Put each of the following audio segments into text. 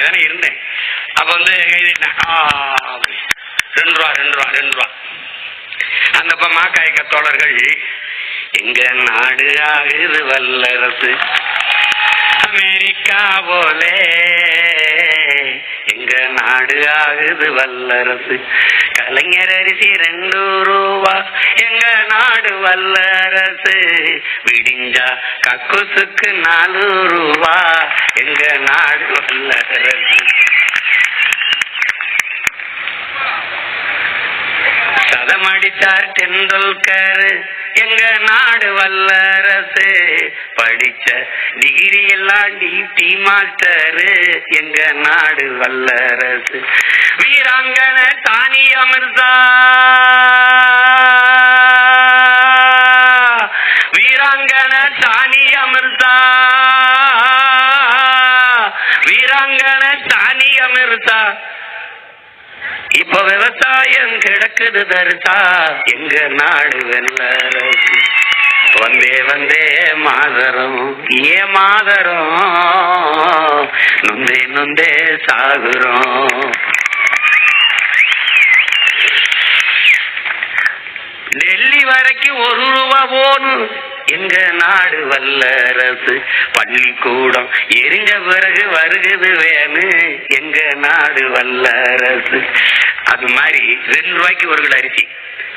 அங்கதானே இருந்தேன். அப்ப வந்து எழுதிட்டேன் 2 ரூபா 2 ரூபா 2 ரூபா. அந்த மாக்காய்க்க தோழர்கள், எங்க நாடு ஆகுது வல்லரசு அமெரிக்கா போலே, எங்க நாடு ஆகுது வல்லரசு. கலைஞர் அரிசி 2 ரூபா, எங்க நாடு வல்லரசு. விடிஞ்சா கக்குசுக்கு 4 ரூபா, எங்க நாடு வல்லரசு. சதம் அடித்தார் டெண்டுல்கர், எங்க நாடு வல்லரசு. படிச்ச டிகிரி எல்லாம் டிடி மாஸ்டர், எங்க நாடு வல்லரசு. வீராங்கன தானியா மிர்சா, வீராங்கன தானியா மிர்சா, வீராங்கன தானியா மிர்சா. இப்ப விவசாயம் கிடக்குது தரிசா, எங்க நாடு வல்லரசு. வந்தே வந்தே மாதரம் ஏ மாதரம், நொந்தே நொந்தே சாகுறோம். டெல்லி வரைக்கும் 1 ரூபா போனும், எங்க நாடு வல்லரசு. பள்ளிக்கூடம் எரிஞ்ச பிறகு வருகுது வேணு, எங்க நாடு வல்லரசு. அது மாதிரி 2 ரூபாய்க்கு 1 கிலோ அரிசி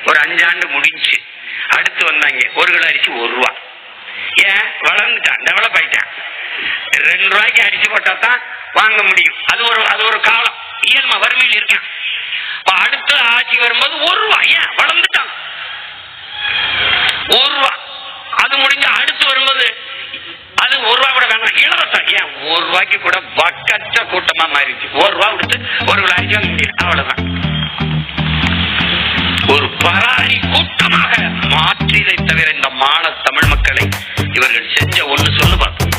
ஒரு 5 ஆண்டு முடிஞ்சு. அடுத்து வந்தாங்க 1 கிலோ அரிசி 1 ரூபா. ஏன்? வளர்ந்துட்டான், டெவலப் ஆயிட்டான். 2 ரூபாய்க்கு அரிசி போட்டா தான் வாங்க முடியும். அது ஒரு காலம், இயல்மா வறுமையில் இருக்கான். அடுத்த ஆட்சி வரும்போது 1 ரூபா. ஏன்? வளர்ந்துட்டான். 1 ரூபா. அது முடிஞ்சு அடுத்து வரும்போது அது 1 ரூபா கூட வேணாம், இலவசம். ஏன்? 1 ரூபாய்க்கு கூட பக்கற்ற கூட்டமா மாறிடுச்சு. 1 ரூபா கொடுத்து 1 கிலோ அரிசி வாங்க முடியும், அவ்வளவுதான். ஒரு பராரி கூட்டமாக மாற்றியதை தவிர இந்த மாநில தமிழ் மக்களை இவர்கள் செஞ்ச ஒண்ணு சொல்லு பார்ப்போம்.